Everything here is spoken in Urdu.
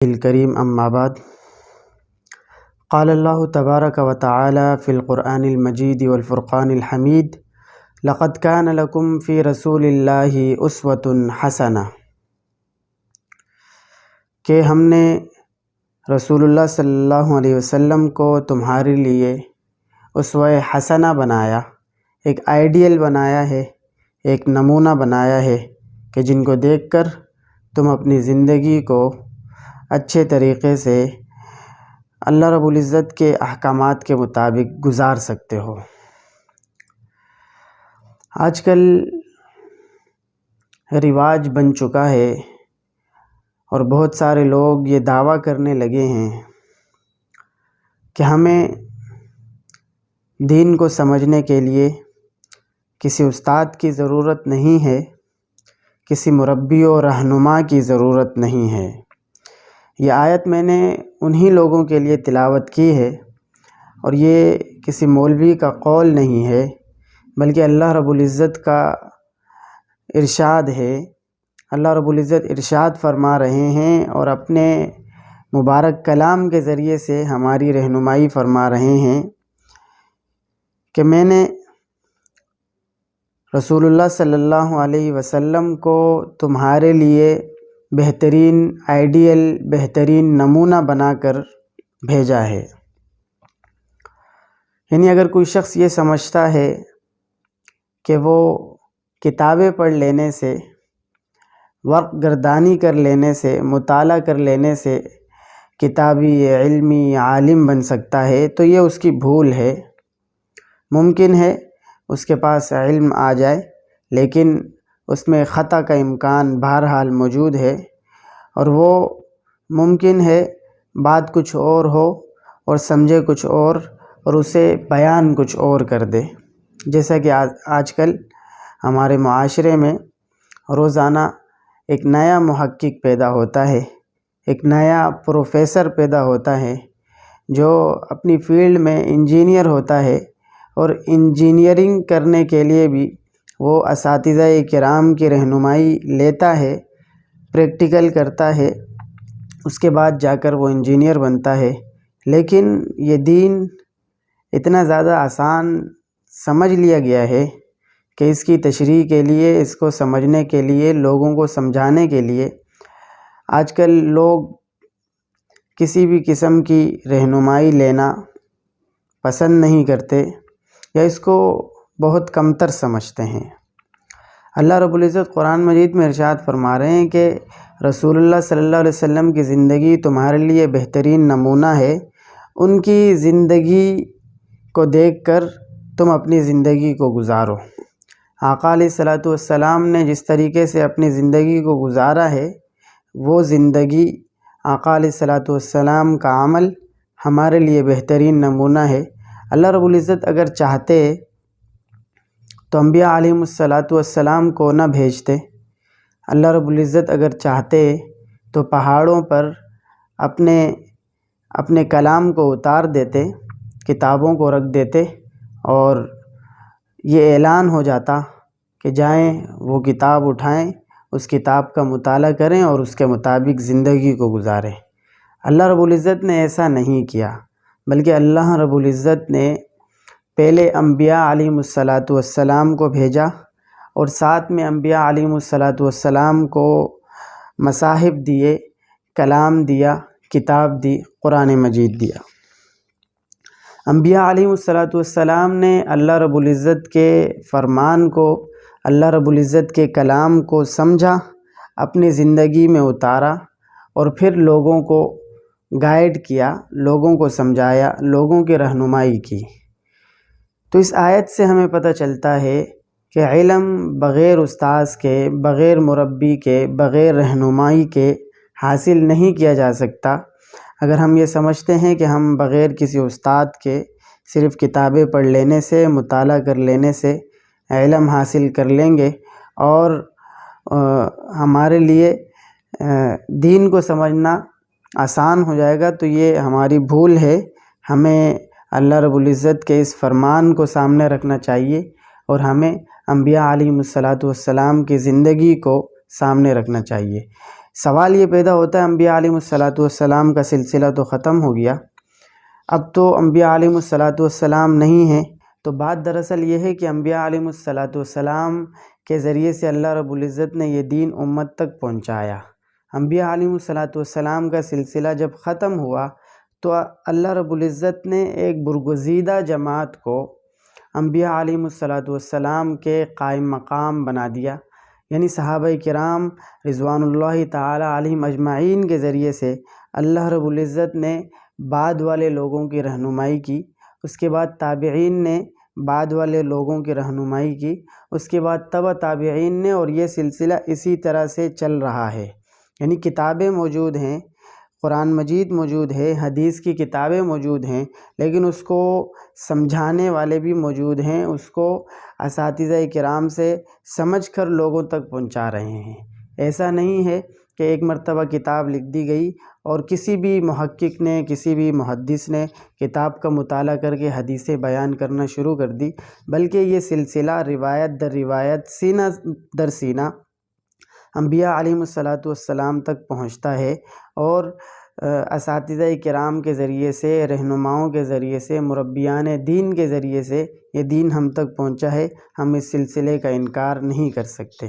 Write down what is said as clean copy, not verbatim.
الکریم اما بعد قال اللہ تبارک و تعالی فی القرآن المجید والفرقان الحمید لقد کان لکم فی رسول اللہ اسوۃ حسنہ، کہ ہم نے رسول اللہ صلی اللہ علیہ وسلم کو تمہارے لیے اسوہ حسنہ بنایا، ایک آئیڈیل بنایا ہے، ایک نمونہ بنایا ہے کہ جن کو دیکھ کر تم اپنی زندگی کو اچھے طریقے سے اللہ رب العزت کے احکامات کے مطابق گزار سکتے ہو۔ آج کل رواج بن چکا ہے اور بہت سارے لوگ یہ دعویٰ کرنے لگے ہیں کہ ہمیں دین کو سمجھنے کے لیے کسی استاد کی ضرورت نہیں ہے، کسی مربی و رہنما کی ضرورت نہیں ہے۔ یہ آیت میں نے انہی لوگوں کے لیے تلاوت کی ہے، اور یہ کسی مولوی کا قول نہیں ہے، بلکہ اللہ رب العزت کا ارشاد ہے۔ اللہ رب العزت ارشاد فرما رہے ہیں اور اپنے مبارک کلام کے ذریعے سے ہماری رہنمائی فرما رہے ہیں کہ میں نے رسول اللہ صلی اللہ علیہ وسلم کو تمہارے لیے بہترین آئیڈیل، بہترین نمونہ بنا کر بھیجا ہے۔ یعنی اگر کوئی شخص یہ سمجھتا ہے کہ وہ کتابیں پڑھ لینے سے، ورق گردانی کر لینے سے، مطالعہ کر لینے سے کتابی علمی عالم بن سکتا ہے، تو یہ اس کی بھول ہے۔ ممکن ہے اس کے پاس علم آ جائے، لیکن اس میں خطا کا امکان بہرحال موجود ہے، اور وہ ممکن ہے بات کچھ اور ہو اور سمجھے کچھ اور اسے بیان کچھ اور کر دے۔ جیسا کہ آج کل ہمارے معاشرے میں روزانہ ایک نیا محقق پیدا ہوتا ہے، ایک نیا پروفیسر پیدا ہوتا ہے جو اپنی فیلڈ میں انجینئر ہوتا ہے، اور انجینئرنگ کرنے کے لیے بھی وہ اساتذہ کرام کی رہنمائی لیتا ہے، پریکٹیکل کرتا ہے، اس کے بعد جا کر وہ انجینئر بنتا ہے۔ لیکن یہ دین اتنا زیادہ آسان سمجھ لیا گیا ہے کہ اس کی تشریح کے لیے، اس کو سمجھنے کے لیے، لوگوں کو سمجھانے کے لیے آج کل لوگ کسی بھی قسم کی رہنمائی لینا پسند نہیں کرتے، یا اس کو بہت کمتر سمجھتے ہیں۔ اللہ رب العزت قرآن مجید میں ارشاد فرما رہے ہیں کہ رسول اللہ صلی اللہ علیہ وسلم کی زندگی تمہارے لیے بہترین نمونہ ہے، ان کی زندگی کو دیکھ کر تم اپنی زندگی کو گزارو۔ آقا علیہ السلام نے جس طریقے سے اپنی زندگی کو گزارا ہے، وہ زندگی، آقا علیہ السلام کا عمل ہمارے لیے بہترین نمونہ ہے۔ اللہ رب العزت اگر چاہتے تو انبیاء علیہم السلام کو نہ بھیجتے۔ اللہ رب العزت اگر چاہتے تو پہاڑوں پر اپنے کلام کو اتار دیتے، کتابوں کو رکھ دیتے، اور یہ اعلان ہو جاتا کہ جائیں وہ کتاب اٹھائیں، اس کتاب کا مطالعہ کریں اور اس کے مطابق زندگی کو گزاریں۔ اللہ رب العزت نے ایسا نہیں کیا، بلکہ اللہ رب العزت نے پہلے انبیاء علیہم السلام کو بھیجا، اور ساتھ میں انبیاء علیہم السلام کو مصاحف دیے، کلام دیا، کتاب دی، قرآن مجید دیا۔ انبیاء علیہم السلام نے اللہ رب العزت کے فرمان کو، اللہ رب العزت کے کلام کو سمجھا، اپنی زندگی میں اتارا، اور پھر لوگوں کو گائیڈ کیا، لوگوں کو سمجھایا، لوگوں کی رہنمائی کی۔ تو اس آیت سے ہمیں پتہ چلتا ہے کہ علم بغیر استاذ کے، بغیر مربی کے، بغیر رہنمائی کے حاصل نہیں کیا جا سکتا۔ اگر ہم یہ سمجھتے ہیں کہ ہم بغیر کسی استاد کے صرف کتابیں پڑھ لینے سے، مطالعہ کر لینے سے علم حاصل کر لیں گے اور ہمارے لیے دین کو سمجھنا آسان ہو جائے گا، تو یہ ہماری بھول ہے۔ ہمیں اللہ رب العزت کے اس فرمان کو سامنے رکھنا چاہیے، اور ہمیں انبیاء علیہم السلام کی زندگی کو سامنے رکھنا چاہیے۔ سوال یہ پیدا ہوتا ہے انبیاء علیہ الصلاۃ والسلام کا سلسلہ تو ختم ہو گیا، اب تو انبیاء علیہ الصلاۃ والسلام نہیں ہیں، تو بات دراصل یہ ہے کہ انبیاء علیہ الصلاۃ والسلام کے ذریعے سے اللہ رب العزت نے یہ دین امت تک پہنچایا۔ انبیاء علیہ الصلاۃ والسلام کا سلسلہ جب ختم ہوا تو اللہ رب العزت نے ایک برگزیدہ جماعت کو انبیاء علیہ الصلاۃ والسلام کے قائم مقام بنا دیا، یعنی صحابہ کرام رضوان اللہ تعالی علیہم اجمعین کے ذریعے سے اللہ رب العزت نے بعد والے لوگوں کی رہنمائی کی، اس کے بعد تابعین نے بعد والے لوگوں کی رہنمائی کی، اس کے بعد تبع تابعین نے، اور یہ سلسلہ اسی طرح سے چل رہا ہے۔ یعنی کتابیں موجود ہیں، قرآن مجید موجود ہے، حدیث کی کتابیں موجود ہیں، لیکن اس کو سمجھانے والے بھی موجود ہیں، اس کو اساتذہ کرام سے سمجھ کر لوگوں تک پہنچا رہے ہیں۔ ایسا نہیں ہے کہ ایک مرتبہ کتاب لکھ دی گئی اور کسی بھی محقق نے، کسی بھی محدث نے کتاب کا مطالعہ کر کے حدیثیں بیان کرنا شروع کر دی، بلکہ یہ سلسلہ روایت در روایت، سینہ در سینہ انبیاء علیہ الصلاۃ والسلام تک پہنچتا ہے، اور اساتذہ کرام کے ذریعے سے، رہنماؤں کے ذریعے سے، مربیان دین کے ذریعے سے یہ دین ہم تک پہنچا ہے، ہم اس سلسلے کا انکار نہیں کر سکتے۔